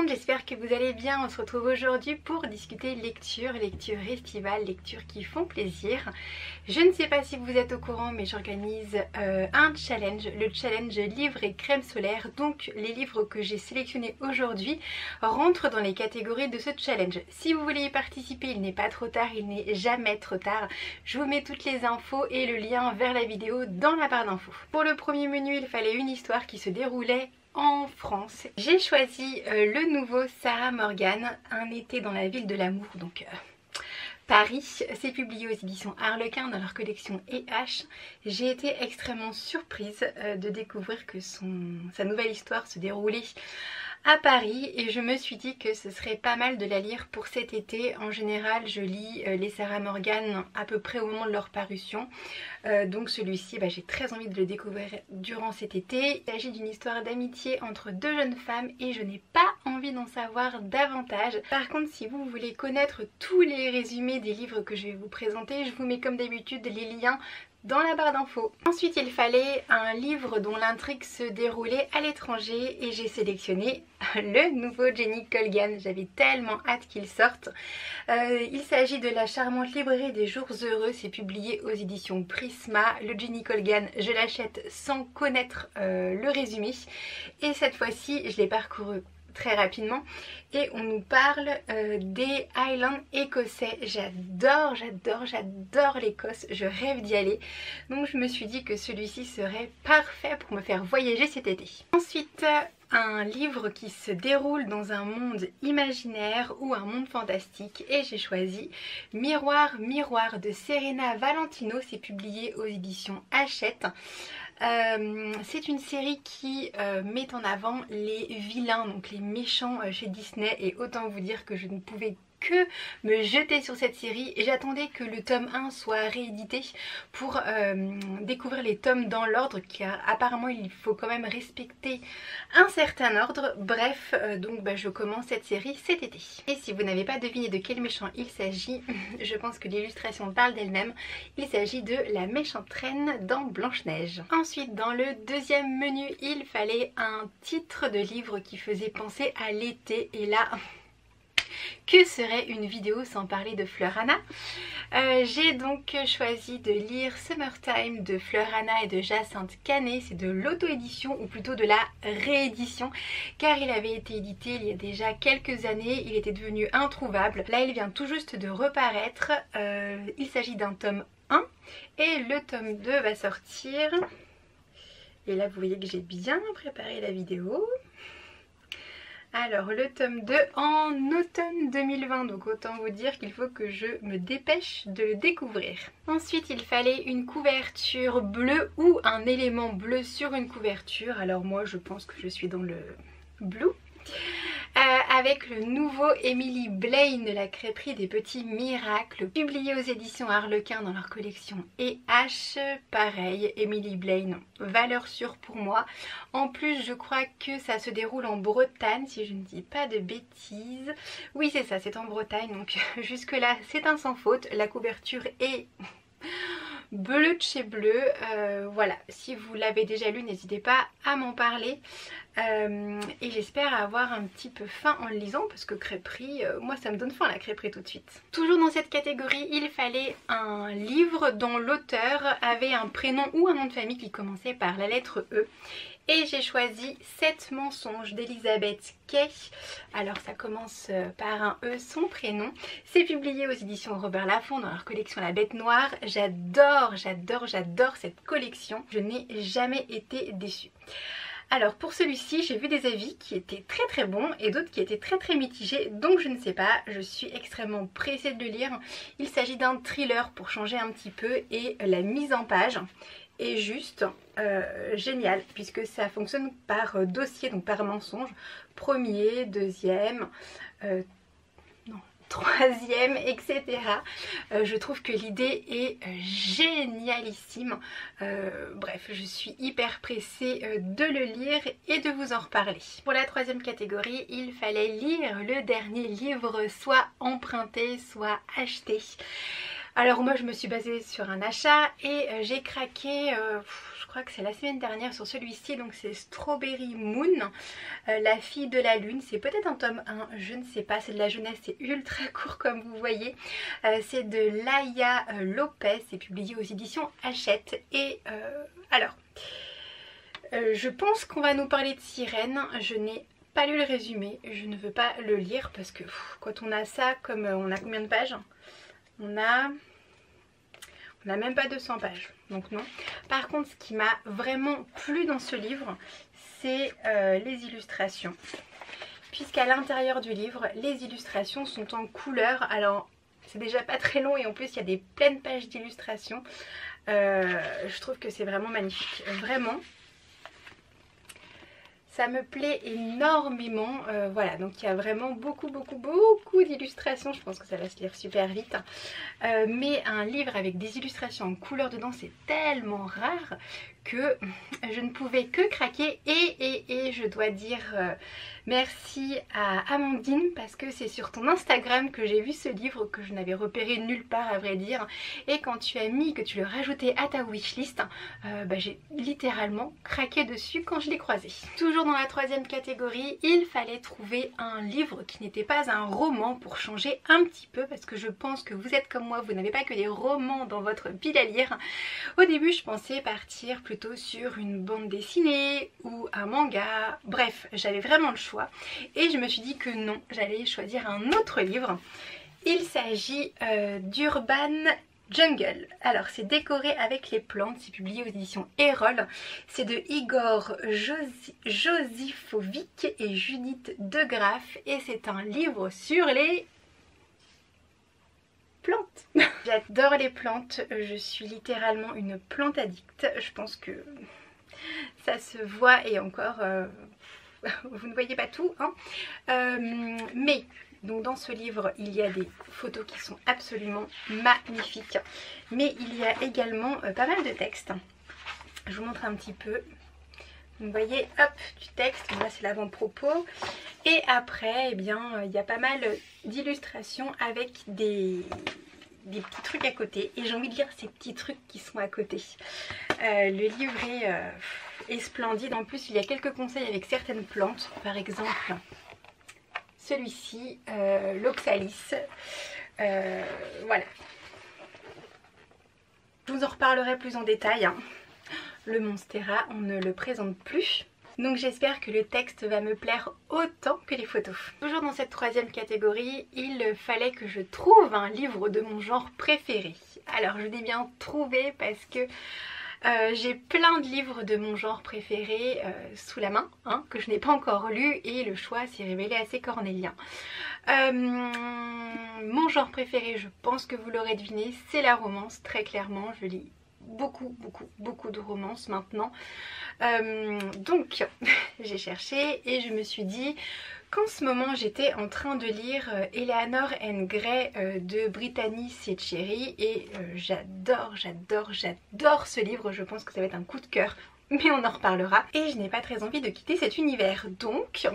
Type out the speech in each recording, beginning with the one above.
monde, j'espère que vous allez bien. On se retrouve aujourd'hui pour discuter lecture estivale, lectures qui font plaisir. Je ne sais pas si vous êtes au courant, mais j'organise un challenge, le challenge livres et crème solaire. Donc les livres que j'ai sélectionnés aujourd'hui rentrent dans les catégories de ce challenge. Si vous voulez y participer, il n'est pas trop tard, il n'est jamais trop tard. Je vous mets toutes les infos et le lien vers la vidéo dans la barre d'infos. Pour le premier menu, il fallait une histoire qui se déroulait en France. J'ai choisi le nouveau Sarah Morgan, Un été dans la ville de l'amour, donc Paris. C'est publié aux éditions Harlequin dans leur collection EH. J'ai été extrêmement surprise de découvrir que sa nouvelle histoire se déroulait à Paris et je me suis dit que ce serait pas mal de la lire pour cet été. En général je lis les Sarah Morgan à peu près au moment de leur parution, donc celui-ci j'ai très envie de le découvrir durant cet été. Il s'agit d'une histoire d'amitié entre deux jeunes femmes et je n'ai pas envie d'en savoir davantage. Par contre, si vous voulez connaître tous les résumés des livres que je vais vous présenter, je vous mets comme d'habitude les liens dans la barre d'infos. Ensuite il fallait un livre dont l'intrigue se déroulait à l'étranger et j'ai sélectionné le nouveau Jenny Colgan. J'avais tellement hâte qu'il sorte. Il s'agit de La charmante librairie des jours heureux. C'est publié aux éditions Prisma. Le Jenny Colgan, je l'achète sans connaître le résumé et cette fois-ci je l'ai parcouru très rapidement et on nous parle des Highlands écossais. J'adore l'Écosse, je rêve d'y aller, donc je me suis dit que celui-ci serait parfait pour me faire voyager cet été. Ensuite un livre qui se déroule dans un monde imaginaire ou un monde fantastique et j'ai choisi Miroir de Serena Valentino. C'est publié aux éditions Hachette. C'est une série qui met en avant les vilains, donc les méchants chez Disney, et autant vous dire que je ne pouvais que me jeter sur cette série et j'attendais que le tome 1 soit réédité pour découvrir les tomes dans l'ordre, car apparemment il faut quand même respecter un certain ordre. Bref, donc je commence cette série cet été. Et si vous n'avez pas deviné de quel méchant il s'agit, je pense que l'illustration parle d'elle-même. Il s'agit de la méchante reine dans Blanche-Neige. Ensuite, dans le deuxième menu, il fallait un titre de livre qui faisait penser à l'été et là... que serait une vidéo sans parler de Fleur Anna? J'ai donc choisi de lire Summertime de Fleur Anna et de Jacinthe Canet. C'est de l'auto-édition ou plutôt de la réédition, car il avait été édité il y a déjà quelques années, il était devenu introuvable. Là il vient tout juste de reparaître, il s'agit d'un tome 1 et le tome 2 va sortir. Et là vous voyez que j'ai bien préparé la vidéo. Alors le tome 2 en automne 2020, donc autant vous dire qu'il faut que je me dépêche de le découvrir. Ensuite il fallait une couverture bleue ou un élément bleu sur une couverture. Alors moi je pense que je suis dans le blue. Avec le nouveau Emily Blaine de la crêperie des petits miracles, publié aux éditions Harlequin dans leur collection EH. Pareil, Emily Blaine, valeur sûre pour moi. En plus je crois que ça se déroule en Bretagne si je ne dis pas de bêtises. Oui c'est ça, c'est en Bretagne, donc jusque là c'est un sans faute. La couverture est... bleu de chez bleu, voilà, si vous l'avez déjà lu n'hésitez pas à m'en parler et j'espère avoir un petit peu faim en le lisant parce que crêperie, moi ça me donne faim la crêperie tout de suite. Toujours dans cette catégorie il fallait un livre dont l'auteur avait un prénom ou un nom de famille qui commençait par la lettre E. Et j'ai choisi 7 mensonges d'Elizabeth Kay. Alors ça commence par un E, son prénom. C'est publié aux éditions Robert Laffont dans leur collection La Bête Noire. J'adore cette collection. Je n'ai jamais été déçue. Alors pour celui-ci j'ai vu des avis qui étaient très bons et d'autres qui étaient très mitigés, donc je ne sais pas, je suis extrêmement pressée de le lire. Il s'agit d'un thriller pour changer un petit peu et la mise en page est juste génial puisque ça fonctionne par dossier, donc par mensonge, premier, deuxième, troisième, etc. Je trouve que l'idée est génialissime. Bref, je suis hyper pressée de le lire et de vous en reparler. Pour la troisième catégorie, il fallait lire le dernier livre, soit emprunté, soit acheté. Alors moi je me suis basée sur un achat et j'ai craqué, je crois que c'est la semaine dernière sur celui-ci, donc c'est Strawberry Moon, la fille de la lune. C'est peut-être un tome 1, je ne sais pas, c'est de la jeunesse, c'est ultra court comme vous voyez. C'est de Laia Lopez, c'est publié aux éditions Hachette. Et alors, je pense qu'on va nous parler de sirène. Je n'ai pas lu le résumé, je ne veux pas le lire parce que quand on a ça, comme on a combien de pages? On a même pas 200 pages, donc non. Par contre, ce qui m'a vraiment plu dans ce livre, c'est les illustrations. Puisqu'à l'intérieur du livre, les illustrations sont en couleur. Alors, c'est déjà pas très long et en plus, il y a des pleines pages d'illustrations. Je trouve que c'est vraiment magnifique. Vraiment. Ça me plaît énormément, voilà, donc il y a vraiment beaucoup d'illustrations, je pense que ça va se lire super vite. Mais un livre avec des illustrations en couleur dedans, c'est tellement rare que je ne pouvais que craquer. Et je dois dire merci à Amandine parce que c'est sur ton Instagram que j'ai vu ce livre que je n'avais repéré nulle part à vrai dire. Et quand tu as mis que tu le rajoutais à ta wishlist, j'ai littéralement craqué dessus quand je l'ai croisé. Toujours dans la troisième catégorie, il fallait trouver un livre qui n'était pas un roman pour changer un petit peu parce que je pense que vous êtes comme moi, vous n'avez pas que des romans dans votre pile à lire. Au début je pensais partir plutôt sur une bande dessinée ou un manga, bref j'avais vraiment le choix et je me suis dit que non, j'allais choisir un autre livre. Il s'agit d'Urban Jungle. Alors c'est décoré avec les plantes, c'est publié aux éditions Erol, c'est de Igor Josifovic et Judith Degraff et c'est un livre sur les plantes. J'adore les plantes, je suis littéralement une plante addict, je pense que ça se voit et encore vous ne voyez pas tout hein. Mais donc dans ce livre il y a des photos qui sont absolument magnifiques, mais il y a également pas mal de textes. Je vous montre un petit peu. Vous voyez, hop, du texte, là c'est l'avant-propos. Et après, eh bien, il y a pas mal d'illustrations avec des petits trucs à côté. Et j'ai envie de lire ces petits trucs qui sont à côté. Le livret est splendide. En plus, il y a quelques conseils avec certaines plantes. Par exemple, celui-ci, l'oxalis. Voilà. Je vous en reparlerai plus en détail, hein. Le Monstera, on ne le présente plus. Donc j'espère que le texte va me plaire autant que les photos. Toujours dans cette troisième catégorie, il fallait que je trouve un livre de mon genre préféré. Alors je dis bien trouver parce que j'ai plein de livres de mon genre préféré sous la main, hein, que je n'ai pas encore lu et le choix s'est révélé assez cornélien. Mon genre préféré, je pense que vous l'aurez deviné, c'est la romance, très clairement. Je lis beaucoup de romances maintenant. Donc j'ai cherché et je me suis dit qu'en ce moment j'étais en train de lire Eleanor and Gray de Brittany Setcheri et j'adore ce livre. Je pense que ça va être un coup de cœur, mais on en reparlera. Et je n'ai pas très envie de quitter cet univers, donc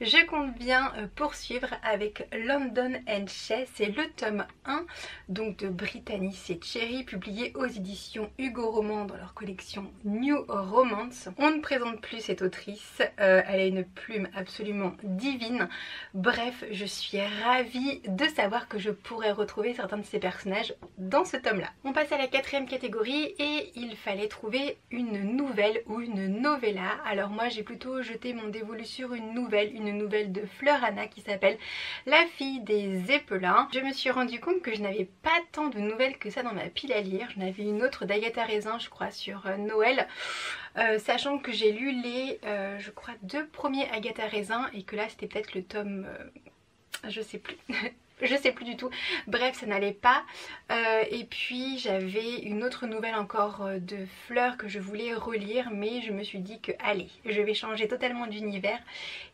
je compte bien poursuivre avec London and Shea, c'est le tome 1 donc de Brittany Setcheri, publié aux éditions Hugo Roman dans leur collection New Romance. On ne présente plus cette autrice, elle a une plume absolument divine. Bref, je suis ravie de savoir que je pourrais retrouver certains de ces personnages dans ce tome là. On passe à la quatrième catégorie et il fallait trouver une nouvelle ou une novella. Alors moi j'ai plutôt jeté mon dévolu sur une nouvelle de Fleur Anna qui s'appelle La fille des Épelins. Je me suis rendu compte que je n'avais pas tant de nouvelles que ça dans ma pile à lire. J'en avais une autre d'Agatha Raisin je crois sur Noël, sachant que j'ai lu les je crois 2 premiers Agatha Raisin et que là c'était peut-être le tome je sais plus je sais plus du tout, bref ça n'allait pas. Et puis j'avais une autre nouvelle encore de Fleur que je voulais relire, mais je me suis dit que allez, je vais changer totalement d'univers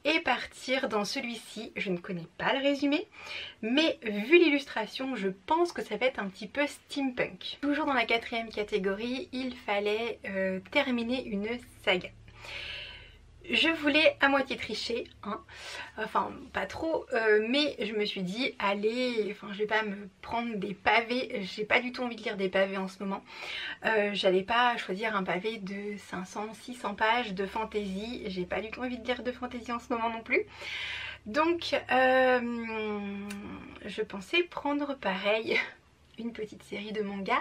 et partir dans celui-ci. Je ne connais pas le résumé, mais vu l'illustration je pense que ça va être un petit peu steampunk. Toujours dans la quatrième catégorie, il fallait terminer une saga. Je voulais à moitié tricher, hein. Enfin pas trop, mais je me suis dit allez, enfin je vais pas me prendre des pavés, j'ai pas du tout envie de lire des pavés en ce moment. J'allais pas choisir un pavé de 500-600 pages de fantasy, j'ai pas du tout envie de lire de fantasy en ce moment non plus. Donc je pensais prendre pareil une petite série de mangas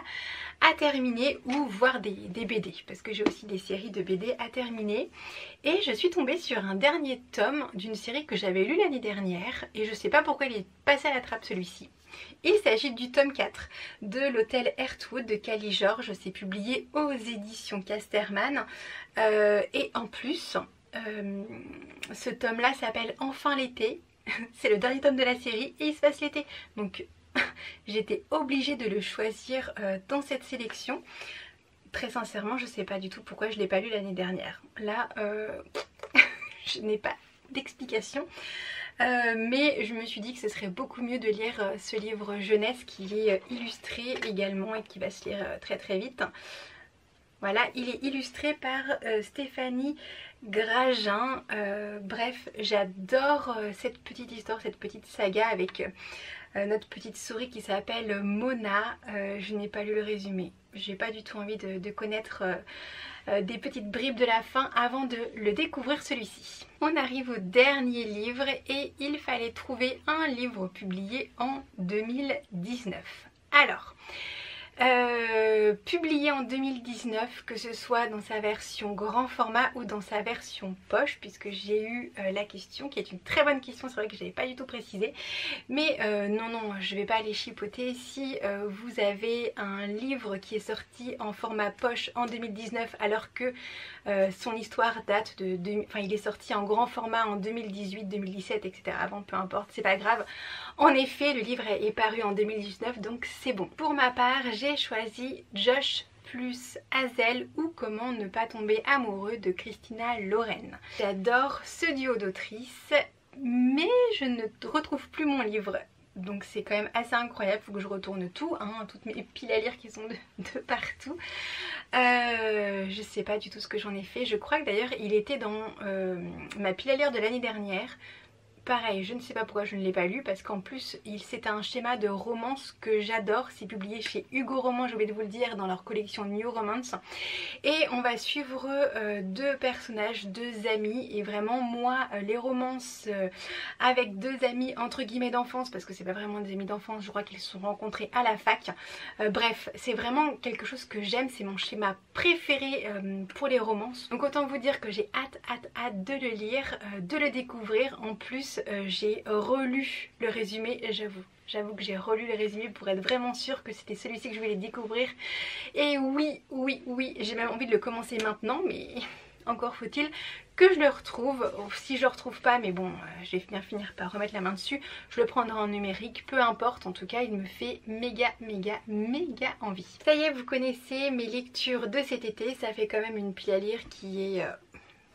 à terminer ou voir des BD, parce que j'ai aussi des séries de BD à terminer. Et je suis tombée sur un dernier tome d'une série que j'avais lue l'année dernière et je sais pas pourquoi il est passé à la trappe celui-ci. Il s'agit du tome 4 de l'hôtel Heartwood de Kali George. C'est publié aux éditions Casterman et en plus ce tome là s'appelle Enfin l'été. C'est le dernier tome de la série et il se passe l'été, donc j'étais obligée de le choisir dans cette sélection. Très sincèrement, je sais pas du tout pourquoi je l'ai pas lu l'année dernière. Là, je n'ai pas d'explication. Mais je me suis dit que ce serait beaucoup mieux de lire ce livre jeunesse qui est illustré également et qui va se lire très très vite. Voilà, il est illustré par Stéphanie Gragin. Bref, j'adore cette petite histoire, cette petite saga avec notre petite souris qui s'appelle Mona. Je n'ai pas lu le résumé. J'ai pas du tout envie de connaître des petites bribes de la fin avant de le découvrir celui-ci. On arrive au dernier livre et il fallait trouver un livre publié en 2019. Alors, publié en 2019, que ce soit dans sa version grand format ou dans sa version poche, puisque j'ai eu la question qui est une très bonne question, c'est vrai que je n'avais pas du tout précisé, mais non, je vais pas aller chipoter. Si vous avez un livre qui est sorti en format poche en 2019 alors que son histoire date enfin il est sorti en grand format en 2018, 2017, etc. Avant, peu importe, c'est pas grave. En effet, le livre est paru en 2019, donc c'est bon. Pour ma part, j'ai choisi Josh plus Hazel ou Comment ne pas tomber amoureux de Christina Loren. J'adore ce duo d'autrices, mais je ne retrouve plus mon livre. Donc c'est quand même assez incroyable, il faut que je retourne tout, hein, toutes mes piles à lire qui sont de partout. Je sais pas du tout ce que j'en ai fait, je crois que d'ailleurs il était dans ma pile à lire de l'année dernière. Pareil, je ne sais pas pourquoi je ne l'ai pas lu, parce qu'en plus c'est un schéma de romance que j'adore. C'est publié chez Hugo Roman, j'ai oublié de vous le dire, dans leur collection New Romance. Et on va suivre deux personnages, deux amis. Et vraiment moi, les romances avec deux amis entre guillemets d'enfance, parce que c'est pas vraiment des amis d'enfance, je crois qu'ils se sont rencontrés à la fac. Bref, c'est vraiment quelque chose que j'aime, c'est mon schéma préféré pour les romances. Donc autant vous dire que j'ai hâte de le lire, de le découvrir. En plus j'ai relu le résumé, j'avoue que j'ai relu le résumé pour être vraiment sûre que c'était celui-ci que je voulais découvrir. Et oui, j'ai même envie de le commencer maintenant, mais encore faut-il que je le retrouve. Si je le retrouve pas, mais bon, je vais bien finir par remettre la main dessus, je le prendrai en numérique, peu importe, en tout cas il me fait méga envie. Ça y est, vous connaissez mes lectures de cet été, ça fait quand même une pile à lire qui est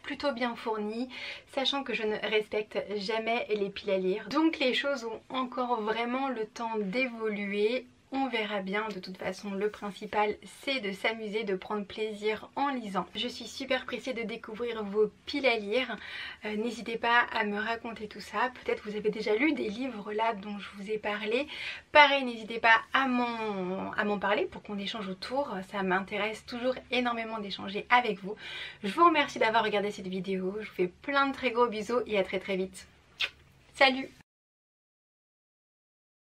plutôt bien fournie, sachant que je ne respecte jamais les piles à lire. Donc les choses ont encore vraiment le temps d'évoluer. On verra bien, de toute façon le principal c'est de s'amuser, de prendre plaisir en lisant. Je suis super pressée de découvrir vos piles à lire. N'hésitez pas à me raconter tout ça. Peut-être vous avez déjà lu des livres là dont je vous ai parlé. Pareil, n'hésitez pas à m'en parler pour qu'on échange autour. Ça m'intéresse toujours énormément d'échanger avec vous. Je vous remercie d'avoir regardé cette vidéo. Je vous fais plein de très gros bisous et à très vite. Salut!